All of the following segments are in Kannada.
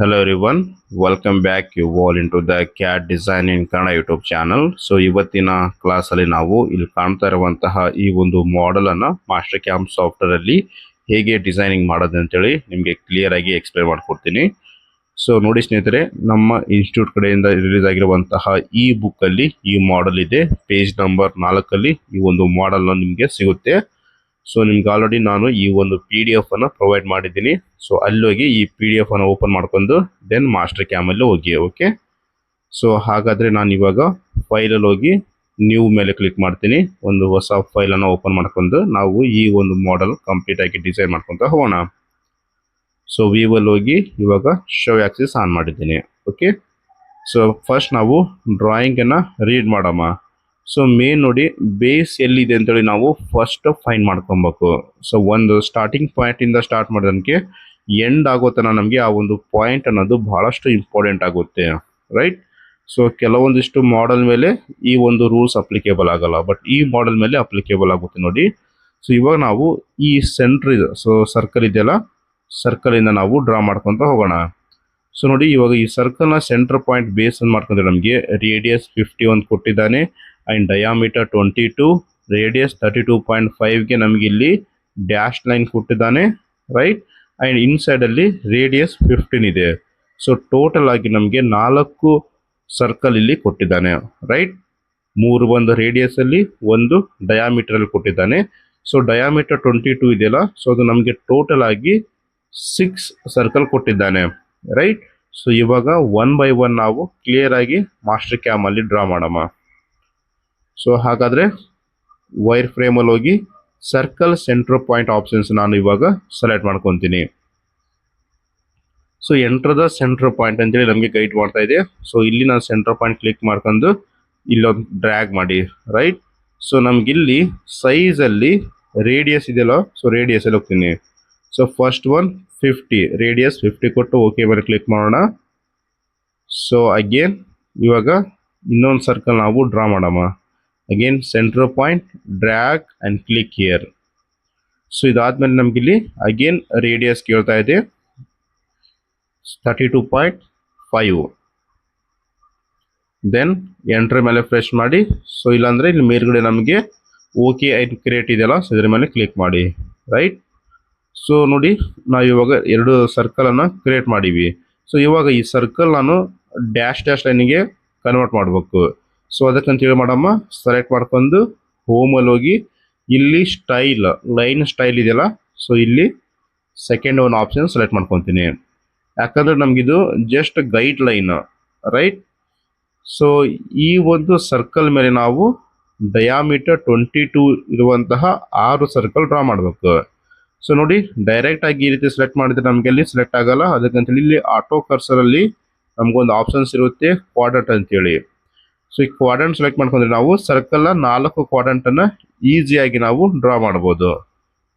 Hello everyone, welcome back you all into the CAD Design in Kannada YouTube channel. So ಇವತ್ತಿನ ಕ್ಲಾಸಲ್ಲಿ ನಾವು ಇಲ್ಲಿ ಕಾಣ್ತಾ ಇರುವಂತಹ ಈ ಒಂದು ಮಾಡೆಲ್ ಅನ್ನ ಮಾಸ್ಟರ್ ಕ್ಯಾಂಪ್ ಸಾಫ್ಟ್ವೇರ್ ಅಲ್ಲಿ ಹೇಗೆ ಡಿಸೈನಿಂಗ್ ಮಾಡೋದು ಅಂತೇಳಿ ನಿಮಗೆ ಕ್ಲಿಯರ್ ಆಗಿ ಎಕ್ಸ್ಪ್ಲೇನ್ ಮಾಡ್ಕೊಡ್ತೀನಿ. ಸೊ ನೋಡಿ ಸ್ನೇಹಿತರೆ, ನಮ್ಮ ಇನ್ಸ್ಟಿಟ್ಯೂಟ್ ಕಡೆಯಿಂದ ರಿಲೀಸ್ ಆಗಿರುವಂತಹ ಈ ಬುಕ್ ಅಲ್ಲಿ ಈ ಮಾಡೆಲ್ ಇದೆ. ಪೇಜ್ ನಂಬರ್ 4 ಅಲ್ಲಿ ಈ ಒಂದು ಮಾಡೆಲ್ ನಿಮಗೆ ಸಿಗುತ್ತೆ. ಸೊ ನಿಮ್ಗೆ ಆಲ್ರೆಡಿ ನಾನು ಈ ಒಂದು PDF ಅನ್ನು ಪ್ರೊವೈಡ್ ಮಾಡಿದ್ದೀನಿ. ಸೊ ಅಲ್ಲಿ ಹೋಗಿ ಈ PDF ಅನ್ನು ಓಪನ್ ಮಾಡ್ಕೊಂಡು ದೆನ್ ಮಾಸ್ಟರ್ ಕ್ಯಾಮ್ ಅಲ್ಲಿ ಹೋಗಿ. ಓಕೆ, ಸೊ ಹಾಗಾದ್ರೆ ನಾನು ಇವಾಗ ಫೈಲಲ್ಲಿ ಹೋಗಿ ನ್ಯೂ ಮೇಲೆ ಕ್ಲಿಕ್ ಮಾಡ್ತೀನಿ. ಒಂದು ಹೊಸ ಫೈಲ್ ಅನ್ನು ಓಪನ್ ಮಾಡ್ಕೊಂಡು ನಾವು ಈ ಒಂದು ಮಾಡೆಲ್ ಕಂಪ್ಲೀಟ್ ಆಗಿ ಡಿಸೈನ್ ಮಾಡ್ಕೊಂತ ಹೋಗೋಣ. ಸೊ ವಿವಲ್ಲಿ ಹೋಗಿ ಇವಾಗ ಶೋ ಆಕ್ಸಿಸ್ ಆನ್ ಮಾಡಿದ್ದೀನಿ. ಓಕೆ, ಸೊ ಫಸ್ಟ್ ನಾವು ಡ್ರಾಯಿಂಗ್ ಅನ್ನ ರೀಡ್ ಮಾಡಮ್ಮ. ಸೊ ಮೇನ್ ನೋಡಿ, ಬೇಸ್ ಎಲ್ಲಿದೆ ಅಂತೇಳಿ ನಾವು ಫಸ್ಟ್ ಫೈಂಡ್ ಮಾಡ್ಕೊಬೇಕು. ಸೊ ಒಂದು ಸ್ಟಾರ್ಟಿಂಗ್ ಪಾಯಿಂಟ್ ಇಂದ ಸ್ಟಾರ್ಟ್ ಮಾಡೋದಕ್ಕೆ ಎಂಡ್ ಆಗೋ ತನಕ ನಮಗೆ ಆ ಒಂದು ಪಾಯಿಂಟ್ ಅನ್ನೋದು ಬಹಳಷ್ಟು ಇಂಪಾರ್ಟೆಂಟ್ ಆಗುತ್ತೆ, ರೈಟ್? ಸೊ ಕೆಲವೊಂದಿಷ್ಟು ಮಾಡೆಲ್ ಮೇಲೆ ಈ ಒಂದು ರೂಲ್ಸ್ ಅಪ್ಲಿಕೇಬಲ್ ಆಗಲ್ಲ, ಬಟ್ ಈ ಮಾಡೆಲ್ ಮೇಲೆ ಅಪ್ಲಿಕೇಬಲ್ ಆಗುತ್ತೆ ನೋಡಿ. ಸೊ ಇವಾಗ ನಾವು ಈ ಸೆಂಟ್ರ್ ಇದೆ, ಸೊ ಸರ್ಕಲ್ ಇದೆಯಲ್ಲ, ಸರ್ಕಲ್ ಇಂದ ನಾವು ಡ್ರಾ ಮಾಡ್ಕೊಂತ ಹೋಗೋಣ. ಸೊ ನೋಡಿ, ಇವಾಗ ಈ ಸರ್ಕಲ್ ನ ಸೆಂಟರ್ ಪಾಯಿಂಟ್ ಬೇಸ್ ಅನ್ನು ಮಾಡ್ಕೊಂಡ್ರೆ ನಮಗೆ ರೇಡಿಯಸ್ 51 ಕೊಟ್ಟಿದ್ದಾನೆ ಅಂಡ್ ಡಯಾಮೀಟರ್ 22, ರೇಡಿಯಸ್ 32.5 ಗೆ ನಮಗೆ ಇಲ್ಲಿ ಡ್ಯಾಶ್ ಲೈನ್ ಕೊಟ್ಟಿದ್ದಾನೆ, ರೈಟ್? ಅಂಡ್ ಇನ್ಸೈಡ್ ಅಲ್ಲಿ ರೇಡಿಯಸ್ 15 ಇದೆ. ಸೊ ಟೋಟಲ್ ಆಗಿ ನಮಗೆ 4 ಸರ್ಕಲ್ ಇಲ್ಲಿ ಕೊಟ್ಟಿದ್ದಾನೆ, ರೈಟ್? 3 ಒಂದು ರೇಡಿಯಸ್ ಅಲ್ಲಿ, ಒಂದು ಡಯಾಮೀಟರ್ ಅಲ್ಲಿ ಕೊಟ್ಟಿದ್ದಾನೆ. ಸೊ ಡಯಾಮೀಟರ್ 22 ಇದೆಯಲ್ಲ, ಸೊ ಅದು ನಮಗೆ ಟೋಟಲ್ ಆಗಿ 6 ಸರ್ಕಲ್ ಕೊಟ್ಟಿದ್ದಾನೆ, ರೈಟ್? ಸೊ ಇವಾಗ 1 by 1 ನಾವು ಕ್ಲಿಯರ್ ಆಗಿ ಮಾಸ್ಟರ್ ಕ್ಯಾಮ್ ಅಲ್ಲಿ ಡ್ರಾ ಮಾಡಮ್ಮ. ಸೊ ಹಾಗಾದ್ರೆ ವೈರ್ ಫ್ರೇಮ್ ಅಲ್ಲಿ ಹೋಗಿ ಸರ್ಕಲ್ ಸೆಂಟರ್ ಪಾಯಿಂಟ್ ಆಪ್ಷನ್ಸ್ ನಾನು ಇವಾಗ ಸೆಲೆಕ್ಟ್ ಮಾಡ್ಕೊತೀನಿ. So enter the centre point ಅಂತೇಳಿ ನಮಗೆ ಗೈಡ್ ಮಾಡ್ತಾ ಇದೆ. ಸೊ ಇಲ್ಲಿ ನಾನು ಸೆಂಟರ್ ಪಾಯಿಂಟ್ ಕ್ಲಿಕ್ ಮಾಡ್ಕೊಂಡು ಇಲ್ಲೊಂದು ಡ್ರ್ಯಾಗ್ ಮಾಡಿ, ರೈಟ್? ಸೊ ನಮ್ಗಿಲ್ಲಿ ಸೈಜ್ ಅಲ್ಲಿ ರೇಡಿಯಸ್ ಇದೆಯಲ್ಲ, ಸೊ ರೇಡಿಯಸ್ ಅಲ್ಲಿ ಹೋಗ್ತೀನಿ. ಸೊ ಫಸ್ಟ್ ಒನ್ 50, ರೇಡಿಯಸ್ 50 ಕೊಟ್ಟು ಓಕೆ ಮೇಲೆ ಕ್ಲಿಕ್ ಮಾಡೋಣ. ಸೊ ಅಗೇನ್ ಇವಾಗ ಇನ್ನೊಂದು ಸರ್ಕಲ್ ನಾವು ಡ್ರಾ ಮಾಡಮ್ಮ. Again centre point, drag and click here. So ಇದಾದ್ಮೇಲೆ ನಮ್ಗಿಲ್ಲಿ ಅಗೇನ್ ರೇಡಿಯಸ್ ಕೇಳ್ತಾ ಇದೆ 32.5. ದೆನ್ ಎಂಟರ್ ಮೇಲೆ ಫ್ರೆಶ್ ಮಾಡಿ. ಸೊ ಇಲ್ಲಾಂದ್ರೆ ಇಲ್ಲಿ ಮೇಲ್ಗಡೆ ನಮಗೆ ಓಕೆ ಅಂಡ್ ಕ್ರಿಯೇಟ್ ಇದೆಯಲ್ಲ, ಸೊ ಇದ್ರ ಮೇಲೆ ಕ್ಲಿಕ್ ಮಾಡಿ, ರೈಟ್? ಸೊ ನೋಡಿ, ನಾವು ಇವಾಗ 2 ಸರ್ಕಲ್ ಅನ್ನ ಕ್ರಿಯೇಟ್ ಮಾಡೀವಿ. ಸೊ ಇವಾಗ ಈ ಸರ್ಕಲ್ ನಾನು ಡ್ಯಾಶ್ ಲೈನಿಗೆ ಕನ್ವರ್ಟ್ ಮಾಡಬೇಕು. ಸೊ ಅದಕ್ಕಂತ ಹೇಳಿ ಮಾಡಮ್ಮ, ಸೆಲೆಕ್ಟ್ ಮಾಡ್ಕೊಂಡು ಹೋಮ್ ಅಲ್ಲಿ ಹೋಗಿ ಇಲ್ಲಿ ಸ್ಟೈಲ್, ಲೈನ್ ಸ್ಟೈಲ್ ಇದೆಯಲ್ಲ, ಸೊ ಇಲ್ಲಿ ಸೆಕೆಂಡ್ ಒಂದು ಆಪ್ಷನ್ ಸೆಲೆಕ್ಟ್ ಮಾಡ್ಕೊತೀನಿ. ಯಾಕಂದ್ರೆ ನಮ್ಗಿದು just guide line, right? So ಈ ಒಂದು ಸರ್ಕಲ್ ಮೇಲೆ ನಾವು ಡಯಾಮೀಟರ್ 22 ಇರುವಂತಹ 6 ಸರ್ಕಲ್ ಡ್ರಾ ಮಾಡಬೇಕು. ಸೊ ನೋಡಿ, ಡೈರೆಕ್ಟ್ ಆಗಿ ಈ ರೀತಿ ಸೆಲೆಕ್ಟ್ ಮಾಡಿದ್ರೆ ನಮ್ಗೆ ಅಲ್ಲಿ ಸೆಲೆಕ್ಟ್ ಆಗಲ್ಲ. ಅದಕ್ಕಂತೇಳಿ ಇಲ್ಲಿ ಆಟೋ ಕರ್ಸರ್ ಅಲ್ಲಿ ನಮ್ಗೊಂದು ಆಪ್ಷನ್ಸ್ ಇರುತ್ತೆ, ಕ್ವಾಡ್ರಂಟ್ ಅಂತೇಳಿ. ಸೊ ಈ ಕ್ವಾಡ್ರಂಟ್ ಸೆಲೆಕ್ಟ್ ಮಾಡ್ಕೊಂಡ್ರೆ ನಾವು ಸರ್ಕಲ್ 4 ಕ್ವಾಡ್ರಂಟ್ ಅನ್ನ ಈಸಿಯಾಗಿ ನಾವು ಡ್ರಾ ಮಾಡ್ಬೋದು.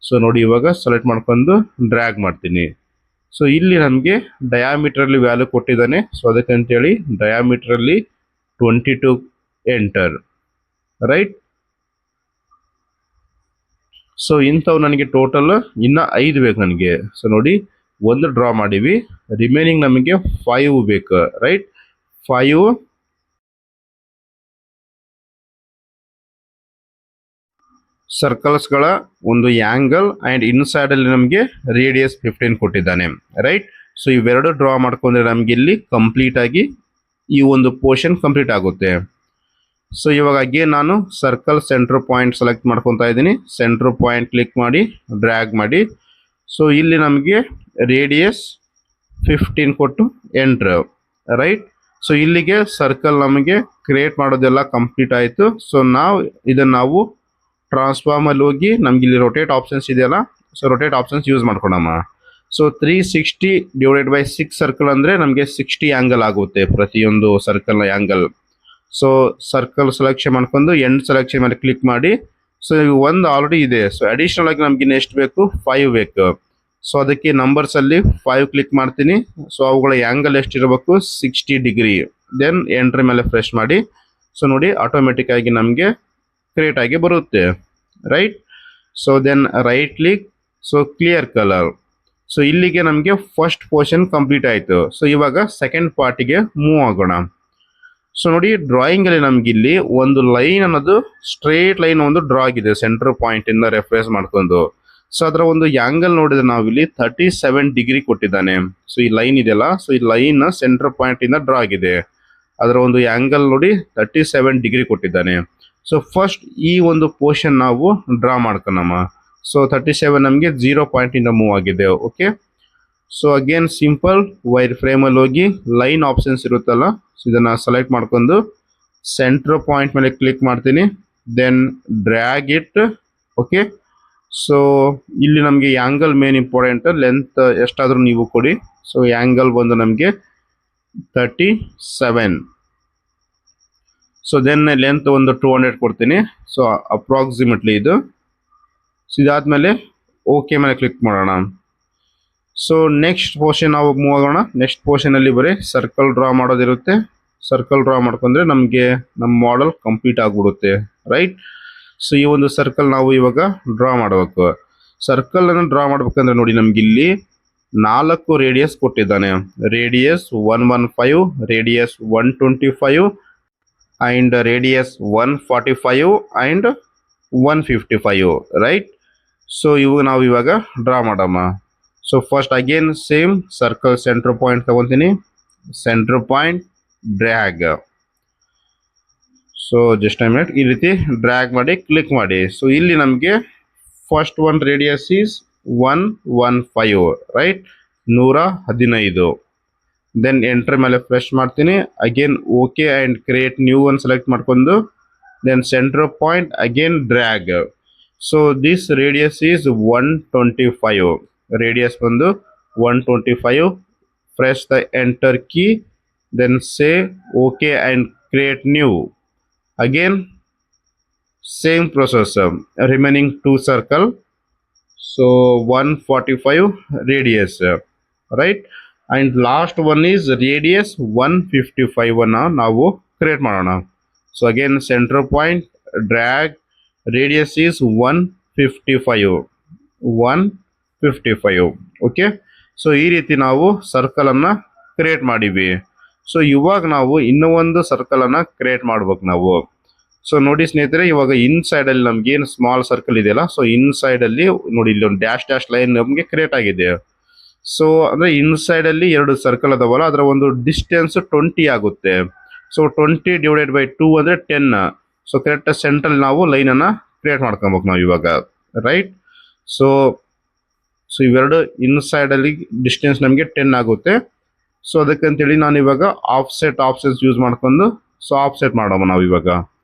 ಸೊ ನೋಡಿ, ಇವಾಗ ಸೆಲೆಕ್ಟ್ ಮಾಡ್ಕೊಂಡು ಡ್ರ್ಯಾಗ್ ಮಾಡ್ತೀನಿ. ಸೊ ಇಲ್ಲಿ ನಮಗೆ ಡಯಾಮೀಟರ್ ಅಲ್ಲಿ ವ್ಯಾಲ್ಯೂ ಕೊಟ್ಟಿದ್ದಾನೆ. ಸೊ ಅದಕ್ಕಂತೇಳಿ ಡಯಾಮೀಟರ್ ಅಲ್ಲಿ 22 ಎಂಟರ್, ರೈಟ್? ಸೊ ಇಂಥವು ನನಗೆ ಟೋಟಲ್ ಇನ್ನ 5 ಬೇಕು ನನಗೆ. ಸೊ ನೋಡಿ, ಒಂದು ಡ್ರಾ ಮಾಡಿವಿ, ರಿಮೈನಿಂಗ್ ನಮಗೆ 5 ಬೇಕು, ರೈಟ್? 5 ಸರ್ಕಲ್ಸ್ ಗಳ ಒಂದು ಆಂಗಲ್ ಅಂಡ್ ಇನ್ಸೈಡ್ ಅಲ್ಲಿ ನಮಗೆ ರೇಡಿಯಸ್ 15 ಕೊಟ್ಟಿದ್ದಾನೆ, ರೈಟ್? ಸೊ ಇವೆರಡು ಡ್ರಾ ಮಾಡ್ಕೊಂಡ್ರೆ ನಮ್ಗೆ ಇಲ್ಲಿ ಕಂಪ್ಲೀಟ್ ಆಗಿ ಈ ಒಂದು ಪೋರ್ಷನ್ ಕಂಪ್ಲೀಟ್ ಆಗುತ್ತೆ. ಸೊ ಇವಾಗ ಅಗೇನ್ ನಾನು ಸರ್ಕಲ್ ಸೆಂಟರ್ ಪಾಯಿಂಟ್ ಸೆಲೆಕ್ಟ್ ಮಾಡ್ಕೊತಾ ಇದ್ದೀನಿ. ಸೆಂಟರ್ ಪಾಯಿಂಟ್ ಕ್ಲಿಕ್ ಮಾಡಿ ಡ್ರ್ಯಾಗ್ ಮಾಡಿ. ಸೊ ಇಲ್ಲಿ ನಮಗೆ ರೇಡಿಯಸ್ 15 ಕೊಟ್ಟು ಎಂಟರ್, ರೈಟ್? ಸೊ ಇಲ್ಲಿಗೆ ಸರ್ಕಲ್ ನಮಗೆ ಕ್ರಿಯೇಟ್ ಮಾಡೋದೆಲ್ಲ ಕಂಪ್ಲೀಟ್ ಆಯಿತು. ಸೊ ನಾವು ಟ್ರಾನ್ಸ್ಫಾರ್ಮ್ ಅಲ್ಲಿ ಹೋಗಿ ನಮ್ಗೆ ಇಲ್ಲಿ ರೊಟೇಟ್ ಆಪ್ಷನ್ಸ್ ಇದೆಯಲ್ಲ, ಸೊ ರೊಟೇಟ್ ಆಪ್ಷನ್ಸ್ ಯೂಸ್ ಮಾಡ್ಕೊಳಮ್ಮ. ಸೊ 360 ಡಿವೈಡೆಡ್ ಬೈ 6 ಸರ್ಕಲ್ ಅಂದ್ರೆ ನಮಗೆ 60 ಆಂಗಲ್ ಆಗುತ್ತೆ ಪ್ರತಿಯೊಂದು ಸರ್ಕಲ್ ನ ಆಂಗಲ್. ಸೊ ಸರ್ಕಲ್ ಸೆಲೆಕ್ಷನ್ ಮಾಡ್ಕೊಂಡು ಎಂಡ್ ಸೆಲೆಕ್ಷನ್ ಮೇಲೆ ಕ್ಲಿಕ್ ಮಾಡಿ. ಸೊ ಒಂದು ಆಲ್ರೆಡಿ ಇದೆ. ಸೊ ಅಡಿಷನಲ್ ಆಗಿ ನಮ್ಗೆ ಎಷ್ಟು ಬೇಕು? 5 ಬೇಕು. ಸೊ ಅದಕ್ಕೆ ನಂಬರ್ಸ್ ಅಲ್ಲಿ 5 ಕ್ಲಿಕ್ ಮಾಡ್ತೀನಿ. ಸೊ ಅವುಗಳ ಆಂಗಲ್ ಎಷ್ಟಿರಬೇಕು? 60 ಡಿಗ್ರಿ. ದೆನ್ ಎಂಟರ್ ಮೇಲೆ ಫ್ರೆಶ್ ಮಾಡಿ. ಸೊ ನೋಡಿ, ಆಟೋಮೆಟಿಕ್ ಆಗಿ ನಮಗೆ ಕ್ರಿಯೇಟ್ ಆಗಿ ಬರುತ್ತೆ, right? So then right click, so clear colour. So ಇಲ್ಲಿಗೆ ನಮಗೆ ಫಸ್ಟ್ ಪೋರ್ಷನ್ ಕಂಪ್ಲೀಟ್ ಆಯಿತು. ಸೊ ಇವಾಗ ಸೆಕೆಂಡ್ ಪಾರ್ಟಿಗೆ ಮೂವ್ ಆಗೋಣ. ಸೊ ನೋಡಿ, ಡ್ರಾಯಿಂಗ್ ಅಲ್ಲಿ ನಮ್ಗೆ ಇಲ್ಲಿ ಒಂದು ಲೈನ್ ಅನ್ನೋದು ಸ್ಟ್ರೇಟ್ ಲೈನ್ ಒಂದು ಡ್ರಾ ಆಗಿದೆ ಸೆಂಟರ್ ಪಾಯಿಂಟ್ ಇಂದ ರೆಫರೆನ್ಸ್ ಮಾಡ್ಕೊಂಡು. ಸೊ ಅದರ ಒಂದು ಆಂಗಲ್ ನೋಡಿದ್ರೆ ನಾವು ಇಲ್ಲಿ 37 ಡಿಗ್ರಿ ಕೊಟ್ಟಿದ್ದಾನೆ. ಸೊ ಈ ಲೈನ್ ಇದೆಯಲ್ಲ, ಸೊ ಈ ಲೈನ್ ಸೆಂಟರ್ ಪಾಯಿಂಟ್ ಇಂದ ಡ್ರಾ ಆಗಿದೆ. ಅದರ ಒಂದು ಆಂಗಲ್ ನೋಡಿ 37 ಡಿಗ್ರಿ ಕೊಟ್ಟಿದ್ದಾನೆ. ಸೊ ಫಸ್ಟ್ ಈ ಒಂದು ಪೋರ್ಷನ್ ನಾವು ಡ್ರಾ ಮಾಡ್ಕೊಳ್ಳೋಣ. ಸೊ 37 ನಮಗೆ 0 ಪಾಯಿಂಟ್ ಇಂದ ಮೂವ್ ಆಗಿದೆ. Okay, so again simple wire ಫ್ರೇಮಲ್ಲಿ ಹೋಗಿ ಲೈನ್ ಆಪ್ಷನ್ಸ್ ಇರುತ್ತಲ್ಲ, ಸೊ ಇದನ್ನು ಸೆಲೆಕ್ಟ್ ಮಾಡ್ಕೊಂಡು ಸೆಂಟ್ರ್ ಪಾಯಿಂಟ್ ಮೇಲೆ ಕ್ಲಿಕ್ ಮಾಡ್ತೀನಿ. Then drag it. Okay, so ಇಲ್ಲಿ ನಮಗೆ ಆ್ಯಂಗಲ್ ಮೇನ್ ಇಂಪಾರ್ಟೆಂಟ್, ಲೆಂತ್ ಎಷ್ಟಾದರೂ ನೀವು ಕೊಡಿ. ಸೊ ಆ್ಯಂಗಲ್ ಬಂದು ನಮಗೆ 37. ಸೊ ದೆನ್ ಲೆಂತ್ ಒಂದು 200 ಕೊಡ್ತೀನಿ. ಸೊ ಅಪ್ರಾಕ್ಸಿಮೇಟ್ಲಿ ಇದು. ಸೊ ಇದಾದಮೇಲೆ ಓಕೆ ಮೇಲೆ ಕ್ಲಿಕ್ ಮಾಡೋಣ. ಸೊ ನೆಕ್ಸ್ಟ್ ಪೋರ್ಷನ್ ನಾವು ಮೂವ್ ಆಗೋಣ. ನೆಕ್ಸ್ಟ್ ಪೋರ್ಷನಲ್ಲಿ ಬರೀ ಸರ್ಕಲ್ ಡ್ರಾ ಮಾಡೋದಿರುತ್ತೆ. ಸರ್ಕಲ್ ಡ್ರಾ ಮಾಡ್ಕೊಂಡ್ರೆ ನಮಗೆ ನಮ್ಮ ಮಾಡೆಲ್ ಕಂಪ್ಲೀಟ್ ಆಗಿಬಿಡುತ್ತೆ, ರೈಟ್. ಸೊ ಈ ಒಂದು ಸರ್ಕಲ್ ನಾವು ಇವಾಗ ಡ್ರಾ ಮಾಡಬೇಕು. ಸರ್ಕಲನ್ನು ಡ್ರಾ ಮಾಡ್ಬೇಕಂದ್ರೆ ನೋಡಿ, ನಮ್ಗೆ ಇಲ್ಲಿ 4 ರೇಡಿಯಸ್ ಕೊಟ್ಟಿದ್ದಾನೆ. Radius 115, radius 125 and radius 145 and 155, right. So ಇವು ನಾವು ಇವಾಗ ಡ್ರಾ ಮಾಡೋಣ. So first again same circle center point ತಗೊತೀನಿ. Center point drag. So just a minute, ಈ ರೀತಿ ಡ್ರ್ಯಾಗ್ ಮಾಡಿ ಕ್ಲಿಕ್ ಮಾಡಿ. ಸೊ ಇಲ್ಲಿ ನಮಗೆ first one radius is 115, right, 115. Then enter ಮೇಲೆ ಪ್ರೆಸ್ ಮಾಡ್ತೀನಿ. Again okay and create new one select ಮಾಡ್ಕೊಂಡು then center point again drag. So this radius is 125. Radius ಬಂದು 125. Press the enter key, then say okay and create new. Again same process, remaining 2 circle. So 145 radius, right. And last one is radius 155 ಅನ್ನು ನಾವು ಕ್ರಿಯೇಟ್ ಮಾಡೋಣ. So again centre point drag, radius is 155. Okay, so ಈ ರೀತಿ ನಾವು ಸರ್ಕಲನ್ನು ಕ್ರಿಯೇಟ್ ಮಾಡಿವಿ. ಸೊ ಇವಾಗ ನಾವು ಇನ್ನೂ ಒಂದು ಸರ್ಕಲನ್ನು ಕ್ರಿಯೇಟ್ ಮಾಡ್ಬೇಕು ನಾವು. ಸೊ ನೋಡಿ ಸ್ನೇಹಿತರೆ, ಇವಾಗ ಇನ್ಸೈಡಲ್ಲಿ ನಮ್ಗೆ ಏನು ಸ್ಮಾಲ್ ಸರ್ಕಲ್ ಇದೆಯಲ್ಲ, ಸೊ ಇನ್ಸೈಡಲ್ಲಿ ನೋಡಿ ಇಲ್ಲಿ ಒಂದು ಡ್ಯಾಶ್ ಲೈನ್ ನಮಗೆ ಕ್ರಿಯೇಟ್ ಆಗಿದೆ. ಸೊ ಅಂದರೆ ಇನ್ಸೈಡಲ್ಲಿ 2 ಸರ್ಕಲ್ ಅದಾವಲ್ಲ, ಅದರ ಒಂದು ಡಿಸ್ಟೆನ್ಸ್ 20 ಆಗುತ್ತೆ. ಸೊ 20 ಡಿವೈಡೆಡ್ ಬೈ 2 ಅಂದರೆ 10. ಸೊ ಕರೆಕ್ಟ್ ಸೆಂಟ್ರಲ್ಲಿ ನಾವು ಲೈನನ್ನು ಕ್ರಿಯೇಟ್ ಮಾಡ್ಕೊಬೇಕು ನಾವು ಇವಾಗ, ರೈಟ್. ಸೊ ಇವೆರಡು ಇನ್ಸೈಡಲ್ಲಿ ಡಿಸ್ಟೆನ್ಸ್ ನಮಗೆ 10 ಆಗುತ್ತೆ. ಸೊ ಅದಕ್ಕಂತೇಳಿ ನಾನು ಇವಾಗ ಆಫ್ಸೆಟ್ ಆಪ್ಷನ್ಸ್ ಯೂಸ್ ಮಾಡ್ಕೊಂಡು ಸೊ ಆಫ್ಸೆಟ್ ಮಾಡೋಣ ನಾವು ಇವಾಗ.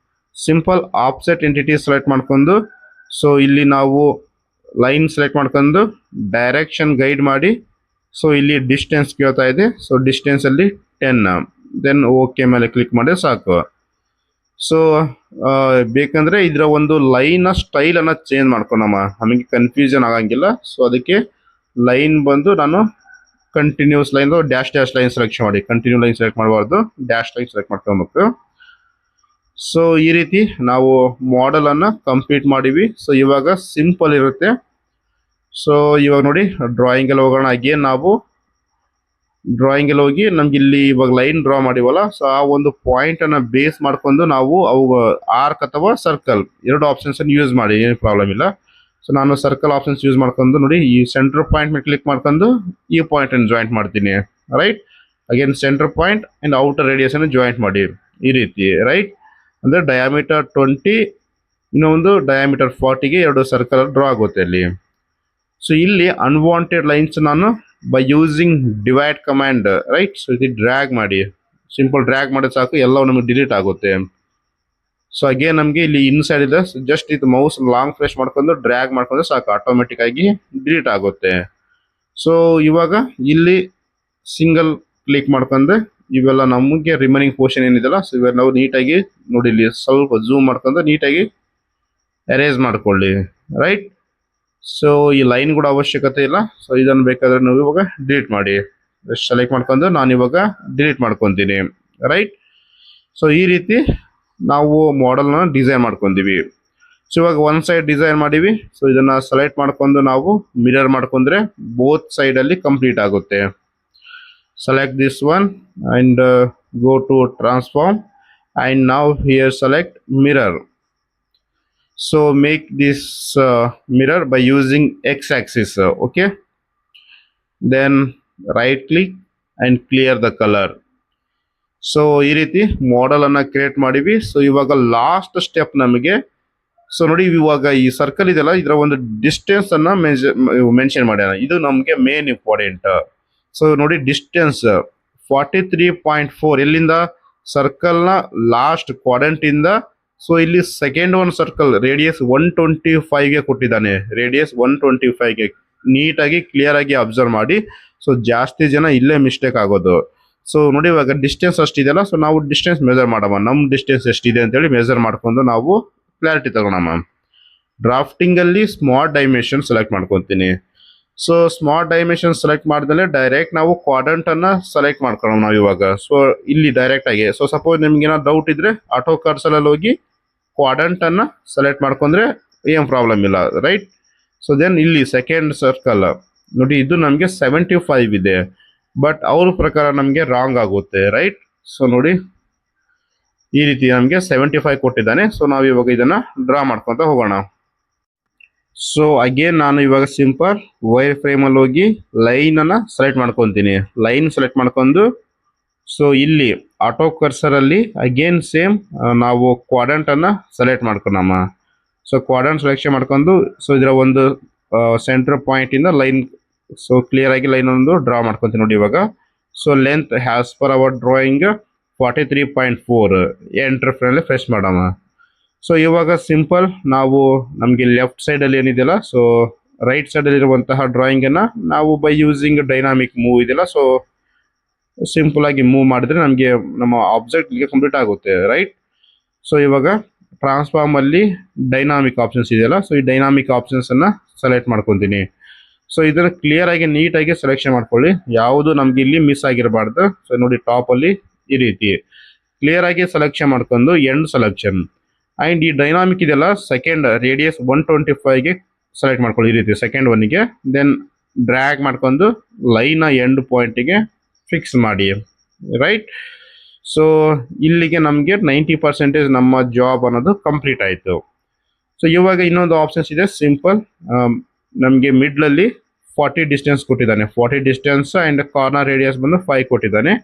ಸಿಂಪಲ್ ಆಫ್ಸೆಟ್ ಎಂಟಿಟಿ ಸೆಲೆಕ್ಟ್ ಮಾಡ್ಕೊಂಡು ಸೊ ಇಲ್ಲಿ ನಾವು ಲೈನ್ ಸೆಲೆಕ್ಟ್ ಮಾಡ್ಕೊಂಡು ಡೈರೆಕ್ಷನ್ ಗೈಡ್ ಮಾಡಿ. ಸೊ ಇಲ್ಲಿ ಡಿಸ್ಟೆನ್ಸ್ ಕೇಳ್ತಾ ಇದೆ. ಸೊ ಡಿಸ್ಟೆನ್ಸಲ್ಲಿ 10. ದೆನ್ ಓಕೆ ಮೇಲೆ ಕ್ಲಿಕ್ ಮಾಡಿ ಸಾಕು. ಸೊ ಬೇಕಂದರೆ ಇದರ ಒಂದು ಲೈನ ಸ್ಟೈಲನ್ನು ಚೇಂಜ್ ಮಾಡ್ಕೊಳಮ್ಮ, ನಮಗೆ ಕನ್ಫ್ಯೂಷನ್ ಆಗಂಗಿಲ್ಲ. ಸೊ ಅದಕ್ಕೆ ಲೈನ್ ಬಂದು ನಾನು continuous line dash line selection ಮಾಡಿ, ಕಂಟಿನ್ಯೂ ಲೈನ್ ಸೆಲೆಕ್ಟ್ ಮಾಡಬಾರ್ದು, ಡ್ಯಾಶ್ ಲೈನ್ ಸೆಲೆಕ್ಟ್ ಮಾಡ್ಕೊಬೇಕು. ಸೊ ಈ ರೀತಿ ನಾವು ಮಾಡೆಲನ್ನು ಕಂಪ್ಲೀಟ್ ಮಾಡಿವಿ. ಸೊ ಇವಾಗ ಸಿಂಪಲ್ ಇರುತ್ತೆ. ಸೊ ಇವಾಗ ನೋಡಿ ಡ್ರಾಯಿಂಗಲ್ಲಿ ಹೋಗೋಣ. ಅಗೇನ್ ನಾವು ಡ್ರಾಯಿಂಗಲ್ಲಿ ಹೋಗಿ ನಮ್ಗೆ ಇಲ್ಲಿ ಇವಾಗ ಲೈನ್ ಡ್ರಾ ಮಾಡಿವಲ್ಲ, ಸೊ ಆ ಒಂದು ಪಾಯಿಂಟನ್ನು ಬೇಸ್ ಮಾಡ್ಕೊಂಡು ನಾವು ಅವು ಆರ್ಕ್ ಅಥವಾ ಸರ್ಕಲ್ 2 ಆಪ್ಷನ್ಸನ್ನು ಯೂಸ್ ಮಾಡಿ, ಏನು ಪ್ರಾಬ್ಲಮ್ ಇಲ್ಲ. ಸೊ ನಾನು ಸರ್ಕಲ್ ಆಪ್ಷನ್ಸ್ ಯೂಸ್ ಮಾಡ್ಕೊಂಡು ನೋಡಿ ಈ ಸೆಂಟರ್ ಪಾಯಿಂಟ್ ಮೇಲೆ ಕ್ಲಿಕ್ ಮಾಡ್ಕೊಂಡು ಈ ಪಾಯಿಂಟನ್ನು ಜಾಯಿಂಟ್ ಮಾಡ್ತೀನಿ, right. Again centre point and outer ರೇಡಿಯಸನ್ನು ಜಾಯಿಂಟ್ ಮಾಡಿ ಈ ರೀತಿ, ರೈಟ್. ಅಂದರೆ ಡಯಾಮೀಟರ್ 20 ಇನ್ನೊಂದು ಡಯಾಮೀಟರ್ 40ಗೆ 2 ಸರ್ಕಲ್ ಡ್ರಾ ಆಗುತ್ತೆ ಅಲ್ಲಿ. ಸೊ ಇಲ್ಲಿ ಅನ್ವಾಂಟೆಡ್ ಲೈನ್ಸ್ ನಾನು by using divide command, right. So ಇದು ಡ್ರ್ಯಾಗ್ ಮಾಡಿ, ಸಿಂಪಲ್ ಡ್ರ್ಯಾಗ್ ಮಾಡಿದ್ರೆ ಸಾಕು, ಎಲ್ಲವೂ ನಮಗೆ ಡಿಲೀಟ್ ಆಗುತ್ತೆ. ಸೊ ಅಗೇನ್ ನಮಗೆ ಇಲ್ಲಿ ಇನ್ಸೈಡ್ ಇದೆ, ಜಸ್ಟ್ ಇದು ಮೌಸ್ ಲಾಂಗ್ ಪ್ರೆಸ್ ಮಾಡ್ಕೊಂಡು ಡ್ರ್ಯಾಗ್ ಮಾಡ್ಕೊಂಡ್ರೆ ಸಾಕು, ಆಟೋಮೆಟಿಕ್ ಆಗಿ ಡಿಲೀಟ್ ಆಗುತ್ತೆ. ಸೊ ಇವಾಗ ಇಲ್ಲಿ ಸಿಂಗಲ್ ಕ್ಲಿಕ್ ಮಾಡ್ಕೊಂಡ್ರೆ ಇವೆಲ್ಲ ನಮಗೆ ರಿಮೈನಿಂಗ್ ಪೋರ್ಷನ್ ಏನಿದೆಲ್ಲ, ಸೊ ಇವೆಲ್ಲ ನಾವು ನೀಟಾಗಿ ನೋಡಿ ಇಲ್ಲಿ ಸ್ವಲ್ಪ ಝೂಮ್ ಮಾಡ್ಕೊಂಡು ನೀಟಾಗಿ ಎರೇಸ್ ಮಾಡ್ಕೊಳ್ಳಿ, ರೈಟ್. ಸೊ ಈ ಲೈನ್ ಕೂಡ ಅವಶ್ಯಕತೆ ಇಲ್ಲ. ಸೊ ಇದನ್ನು ಬೇಕಾದರೆ ನೀವು ಇವಾಗ ಡಿಲೀಟ್ ಮಾಡಿ, ಸೆಲೆಕ್ಟ್ ಮಾಡ್ಕೊಂಡು ನಾನು ಇವಾಗ ಡಿಲೀಟ್ ಮಾಡ್ಕೊತೀನಿ, ರೈಟ್. ಸೊ ಈ ರೀತಿ ನಾವು ಮಾಡೆಲ್ನ ಡಿಸೈನ್ ಮಾಡ್ಕೊಂತೀವಿ. ಸೊ ಇವಾಗ ಒಂದು ಸೈಡ್ ಡಿಸೈನ್ ಮಾಡಿವಿ. ಸೊ ಇದನ್ನ ಸೆಲೆಕ್ಟ್ ಮಾಡ್ಕೊಂಡು ನಾವು ಮಿರರ್ ಮಾಡ್ಕೊಂಡ್ರೆ ಬೋತ್ ಸೈಡ್ ಅಲ್ಲಿ ಕಂಪ್ಲೀಟ್ ಆಗುತ್ತೆ. Select this one and go to transform and ನಾವು here select mirror. So make this mirror by using x-axis. Okay, then right click and clear the color. So ಈ ರೀತಿ ಮಾಡೆಲ್ ಅನ್ನ ಕ್ರಿಯೇಟ್ ಮಾಡಿವಿ. ಸೊ ಇವಾಗ ಲಾಸ್ಟ್ ಸ್ಟೆಪ್ ನಮಗೆ, ಸೊ ನೋಡಿ ಇವಾಗ ಈ ಸರ್ಕಲ್ ಇದೆಲ್ಲ ಇದರ ಒಂದು ಡಿಸ್ಟೆನ್ಸ್ ಅನ್ನ ಮೆನ್ಷನ್ ಮಾಡ್ಯಾರ. ಇದು ನಮಗೆ ಮೇನ್ ಇಂಪಾರ್ಟೆಂಟ್. ಸೊ ನೋಡಿ ಡಿಸ್ಟೆನ್ಸ್ 43.4 ಎಲ್ಲಿಂದ ಸರ್ಕಲ್ ನ ಲಾಸ್ಟ್ ಕ್ವಾಡ್ರೆಂಟ್ ಇಂದ. ಸೊ ಇಲ್ಲಿ ಸೆಕೆಂಡ್ ಒನ್ ಸರ್ಕಲ್ ರೇಡಿಯಸ್ 125 ಗೆ ಕೊಟ್ಟಿದ್ದಾನೆ. ರೇಡಿಯಸ್ 125 ಗೆ ನೀಟಾಗಿ ಕ್ಲಿಯರ್ ಆಗಿ ಅಬ್ಸರ್ವ್ ಮಾಡಿ. ಸೊ ಜಾಸ್ತಿ ಜನ ಇಲ್ಲೇ ಮಿಸ್ಟೇಕ್ ಆಗೋದು. ಸೊ ನೋಡಿ ಇವಾಗ ಡಿಸ್ಟೆನ್ಸ್ ಅಷ್ಟಿದೆಯಲ್ಲ, ಸೊ ನಾವು ಡಿಸ್ಟೆನ್ಸ್ ಮೆಜರ್ ಮಾಡಮ್ಮ. ನಮ್ಮ ಡಿಸ್ಟೆನ್ಸ್ ಎಷ್ಟಿದೆ ಅಂತೇಳಿ ಮೆಜರ್ ಮಾಡ್ಕೊಂಡು ನಾವು ಕ್ಲಾರಿಟಿ ತಗೊಳಮ್ಮ. ಡ್ರಾಫ್ಟಿಂಗ್ ಅಲ್ಲಿ ಸ್ಮಾರ್ಟ್ ಡೈಮೆನ್ಷನ್ ಸೆಲೆಕ್ಟ್ ಮಾಡ್ಕೊತೀನಿ. ಸೊ ಸ್ಮಾರ್ಟ್ ಡೈಮೆನ್ಷನ್ ಸೆಲೆಕ್ಟ್ ಮಾಡಿದ್ರೆ ಡೈರೆಕ್ಟ್ ನಾವು ಕ್ವಾಡ್ರೆಂಟ್ ಅನ್ನ ಸೆಲೆಕ್ಟ್ ಮಾಡ್ಕೊಳ್ಳೋಣ ನಾವು ಇವಾಗ. ಸೊ ಇಲ್ಲಿ ಡೈರೆಕ್ಟ್ ಆಗಿ, ಸೊ ಸಪೋಸ್ ನಿಮ್ಗೆ ಏನೋ ಡೌಟ್ ಇದ್ರೆ ಆಟೋ ಕರ್ಸಲ್ ಅಲ್ಲಿ ಹೋಗಿ ಕ್ವಾಡ್ರೆಂಟ್ ಅನ್ನ ಸೆಲೆಕ್ಟ್ ಮಾಡ್ಕೊಂಡ್ರೆ ಏನ್ ಪ್ರಾಬ್ಲಮ್ ಇಲ್ಲ, ರೈಟ್. ಸೊ ದೆನ್ ಇಲ್ಲಿ ಸೆಕೆಂಡ್ ಸರ್ಕಲ್ ನೋಡಿ, ಇದು ನಮಗೆ 75 ಇದೆ, ಬಟ್ ಅವ್ರ ಪ್ರಕಾರ ನಮಗೆ ರಾಂಗ್ ಆಗುತ್ತೆ, ರೈಟ್. ಸೊ ನೋಡಿ ಈ ರೀತಿ ನಮಗೆ 75 ಕೊಟ್ಟಿದ್ದಾನೆ. ಸೊ ನಾವು ಇವಾಗ ಇದನ್ನ ಡ್ರಾ ಮಾಡ್ಕೊಂತ ಹೋಗೋಣ. ಸೊ ಅಗೇನ್ ನಾನು ಇವಾಗ ಸಿಂಪಲ್ ವೈರ್ ಫ್ರೇಮ್ ಅಲ್ಲಿ ಹೋಗಿ ಲೈನ್ ಅನ್ನ ಸೆಲೆಕ್ಟ್ ಮಾಡ್ಕೊಂತೀನಿ. ಲೈನ್ ಸೆಲೆಕ್ಟ್ ಮಾಡ್ಕೊಂಡು ಸೊ ಇಲ್ಲಿ ಆಟೋ ಕರ್ಸರ್ ಅಲ್ಲಿ ಅಗೇನ್ ಸೇಮ್ ನಾವು ಕ್ವಾಡ್ರೆಂಟ್ ಅನ್ನ ಸೆಲೆಕ್ಟ್ ಮಾಡ್ಕೊಳಮ್ಮ. ಸೊ ಕ್ವಾಡ್ರೆಂಟ್ ಸೆಲೆಕ್ಷನ್ ಮಾಡ್ಕೊಂಡು ಸೊ ಇದರ ಒಂದು ಸೆಂಟರ್ ಪಾಯಿಂಟ್ ಇಂದ ಲೈನ್, ಸೊ ಕ್ಲಿಯರ್ ಆಗಿ ಲೈನ್ ಒಂದು ಡ್ರಾ ಮಾಡ್ಕೊಂತೀನಿ ನೋಡಿ ಇವಾಗ. So length has per our drawing 43.4 enter ಫ್ರೇಮಲ್ಲಿ ಫ್ರೆಶ್ ಮಾಡಮ್ಮ. ಸೊ ಇವಾಗ ಸಿಂಪಲ್ ನಾವು ನಮಗೆ ಲೆಫ್ಟ್ ಸೈಡ್ ಅಲ್ಲಿ ಏನಿದೆಯಲ್ಲ, ಸೊ ರೈಟ್ ಸೈಡ್ ಅಲ್ಲಿ ಇರುವಂತಹ ಡ್ರಾಯಿಂಗ್ ಅನ್ನ ನಾವು ಬೈ ಯೂಸಿಂಗ್ ಡೈನಾಮಿಕ್ ಮೂವ್ ಇದೆಯಲ್ಲ, ಸೊ ಸಿಂಪಲ್ ಆಗಿ ಮೂವ್ ಮಾಡಿದ್ರೆ ನಮಗೆ ನಮ್ಮ ಆಬ್ಜೆಕ್ಟ್ ಇಲ್ಲಿಗೆ ಕಂಪ್ಲೀಟ್ ಆಗುತ್ತೆ, ರೈಟ್. ಸೊ ಇವಾಗ ಟ್ರಾನ್ಸ್ಫಾರ್ಮ್ ಅಲ್ಲಿ ಡೈನಾಮಿಕ್ ಆಪ್ಷನ್ಸ್ ಇದೆಯಲ್ಲ, ಸೊ ಈ ಡೈನಾಮಿಕ್ ಆಪ್ಷನ್ಸ್ ಅನ್ನ ಸೆಲೆಕ್ಟ್ ಮಾಡ್ಕೊಂತೀನಿ. ಸೊ ಇದನ್ನ ಕ್ಲಿಯರ್ ಆಗಿ ನೀಟಾಗಿ ಸೆಲೆಕ್ಷನ್ ಮಾಡ್ಕೊಳ್ಳಿ, ಯಾವುದು ನಮ್ಗೆ ಇಲ್ಲಿ ಮಿಸ್ ಆಗಿರಬಾರ್ದು. ಸೊ ನೋಡಿ ಟಾಪ್ ಅಲ್ಲಿ ಈ ರೀತಿ ಕ್ಲಿಯರ್ ಆಗಿ ಸೆಲೆಕ್ಷನ್ ಮಾಡ್ಕೊಂಡು ಎಂಡ್ ಸೆಲೆಕ್ಷನ್ ಅಂಡ್ ಈ ಡೈನಾಮಿಕ್ ಇದೆಲ್ಲ ಸೆಕೆಂಡ್ ರೇಡಿಯಸ್ 125 ಗೆ ಸೆಲೆಕ್ಟ್ ಮಾಡ್ಕೊಳ್ಳಿ ಈ ರೀತಿ ಸೆಕೆಂಡ್ ಒನ್ಗೆ. ದೆನ್ ಡ್ರ್ಯಾಗ್ ಮಾಡ್ಕೊಂಡು ಲೈನ್ ಎಂಡ್ ಪಾಯಿಂಟ್ಗೆ ಫಿಕ್ಸ್ ಮಾಡಿ, ರೈಟ್. ಸೊ ಇಲ್ಲಿಗೆ ನಮಗೆ 90% ನಮ್ಮ ಜಾಬ್ ಅನ್ನೋದು ಕಂಪ್ಲೀಟ್ ಆಯಿತು. ಸೊ ಇವಾಗ ಇನ್ನೊಂದು ಆಪ್ಷನ್ಸ್ ಇದೆ ಸಿಂಪಲ್. ನಮಗೆ ಮಿಡ್ಲಲ್ಲಿ 40 ಡಿಸ್ಟೆನ್ಸ್ ಕೊಟ್ಟಿದ್ದಾನೆ, 40 ಡಿಸ್ಟೆನ್ಸ್ ಆ್ಯಂಡ್ ಕಾರ್ನರ್ ರೇಡಿಯಸ್ ಬಂದು 5 ಕೊಟ್ಟಿದ್ದಾನೆ.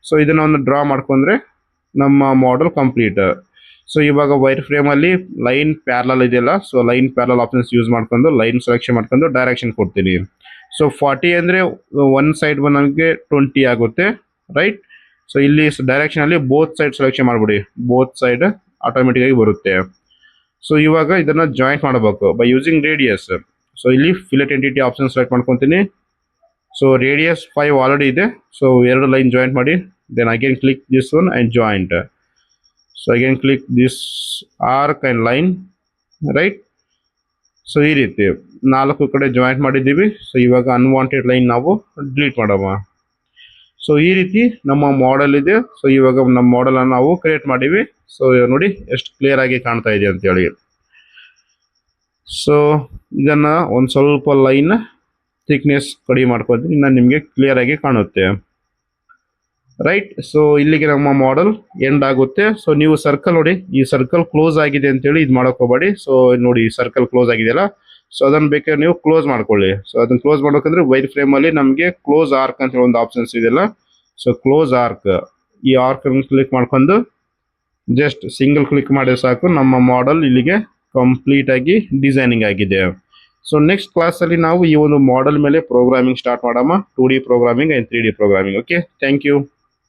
ಸೊ ಇದನ್ನ ಒಂದು ಡ್ರಾ ಮಾಡ್ಕೊಂಡ್ರೆ ನಮ್ಮ ಮಾಡೆಲ್ ಕಂಪ್ಲೀಟ್. ಸೊ ಇವಾಗ ವೈರ್ ಫ್ರೇಮಲ್ಲಿ ಲೈನ್ ಪ್ಯಾರಲಲ್ ಇದೆಯಲ್ಲ, so line parallel options use ಮಾಡ್ಕೊಂಡು ಲೈನ್ ಸೆಲೆಕ್ಷನ್ ಮಾಡ್ಕೊಂಡು ಡೈರೆಕ್ಷನ್ ಕೊಡ್ತೀನಿ. ಸೊ 40 ಅಂದರೆ ಒನ್ ಸೈಡ್ ನಮಗೆ 20 ಆಗುತ್ತೆ, ರೈಟ್. ಸೊ ಇಲ್ಲಿ ಡೈರೆಕ್ಷನ್ ಅಲ್ಲಿ ಬೋತ್ ಸೈಡ್ ಸೆಲೆಕ್ಷನ್ ಮಾಡ್ಬಿಡಿ, ಬೋತ್ ಸೈಡ್ ಆಟೋಮೆಟಿಕ್ ಆಗಿ ಬರುತ್ತೆ. ಸೊ ಇವಾಗ ಇದನ್ನ ಜಾಯಿಂಟ್ ಮಾಡಬೇಕು ಬೈ ಯೂಸಿಂಗ್ ರೇಡಿಯಸ್. ಸೊ ಇಲ್ಲಿ ಫಿಲೆಟ್ ಎಂಟಿಟಿ ಆಪ್ಷನ್ ಸೆಲೆಕ್ಟ್ ಮಾಡ್ಕೊತೀನಿ. ಸೊ ರೇಡಿಯಸ್ 5 ಆಲ್ರೆಡಿ ಇದೆ, ಸೊ ಎರಡು ಲೈನ್ ಜಾಯಿಂಟ್ ಮಾಡಿ. Then again click this one and joint. So again click this arc and line, right. So ಈ ರೀತಿ 4 ಕಡೆ ಜಾಯಿಂಟ್ ಮಾಡಿದ್ದೀವಿ. ಸೊ ಇವಾಗ ಅನ್ವಾಂಟೆಡ್ ಲೈನ್ ನಾವು ಡಿಲೀಟ್ ಮಾಡೋಣ. ಸೊ ಈ ರೀತಿ ನಮ್ಮ ಮಾಡೆಲ್ ಇದೆ. ಸೊ ಇವಾಗ ನಮ್ಮ ಮಾಡೆಲ್ ಅನ್ನು ನಾವು ಕ್ರಿಯೇಟ್ ಮಾಡಿವಿ. ಸೊ ನೋಡಿ ಎಷ್ಟು ಕ್ಲಿಯರ್ ಆಗಿ ಕಾಣ್ತಾ ಇದೆ ಅಂತೇಳಿ. ಸೊ ಇದನ್ನ ಒಂದು ಸ್ವಲ್ಪ ಲೈನ್ ಥಿಕ್ನೆಸ್ ಕಡಿಮೆ ಮಾಡ್ಕೊತೀನಿ, ಇನ್ನು ನಿಮಗೆ ಕ್ಲಿಯರ್ ಆಗಿ ಕಾಣುತ್ತೆ, ರೈಟ್. ಸೊ ಇಲ್ಲಿಗೆ ನಮ್ಮ ಮಾಡೆಲ್ ಎಂಡ್ ಆಗುತ್ತೆ. ಸೊ ನೀವು ಸರ್ಕಲ್ ನೋಡಿ, ಈ ಸರ್ಕಲ್ ಕ್ಲೋಸ್ ಆಗಿದೆ ಅಂತೇಳಿ ಇದು ಮಾಡೋಕೆ ಹೋಗಬೇಡಿ. ಸೊ ನೋಡಿ ಈ ಸರ್ಕಲ್ ಕ್ಲೋಸ್ ಆಗಿದೆಯಲ್ಲ, ಸೊ ಅದನ್ನು ಬೇಕಾದ್ರೆ ನೀವು ಕ್ಲೋಸ್ ಮಾಡ್ಕೊಳ್ಳಿ. ಸೊ ಅದನ್ನು ಕ್ಲೋಸ್ ಮಾಡ್ಬೇಕಂದ್ರೆ ವೈರ್ ಫ್ರೇಮಲ್ಲಿ ನಮಗೆ ಕ್ಲೋಸ್ ಆರ್ಕ್ ಅಂತ ಹೇಳಿ ಒಂದು ಆಪ್ಷನ್ಸ್ ಇದೆಯಲ್ಲ, ಸೊ ಕ್ಲೋಸ್ ಆರ್ಕ್, ಈ ಆರ್ಕ್ ಕ್ಲಿಕ್ ಮಾಡ್ಕೊಂಡು ಜಸ್ಟ್ ಸಿಂಗಲ್ ಕ್ಲಿಕ್ ಮಾಡಿದ್ರೆ ಸಾಕು, ನಮ್ಮ ಮಾಡೆಲ್ ಇಲ್ಲಿಗೆ ಕಂಪ್ಲೀಟ್ ಆಗಿ ಡಿಸೈನಿಂಗ್ ಆಗಿದೆ. ಸೊ ನೆಕ್ಸ್ಟ್ ಕ್ಲಾಸಲ್ಲಿ ನಾವು ಈ ಒಂದು ಮಾಡೆಲ್ ಮೇಲೆ ಪ್ರೋಗ್ರಾಮಿಂಗ್ ಸ್ಟಾರ್ಟ್ ಮಾಡೋಣ, 2D programming and 3D programming. Okay, thank you.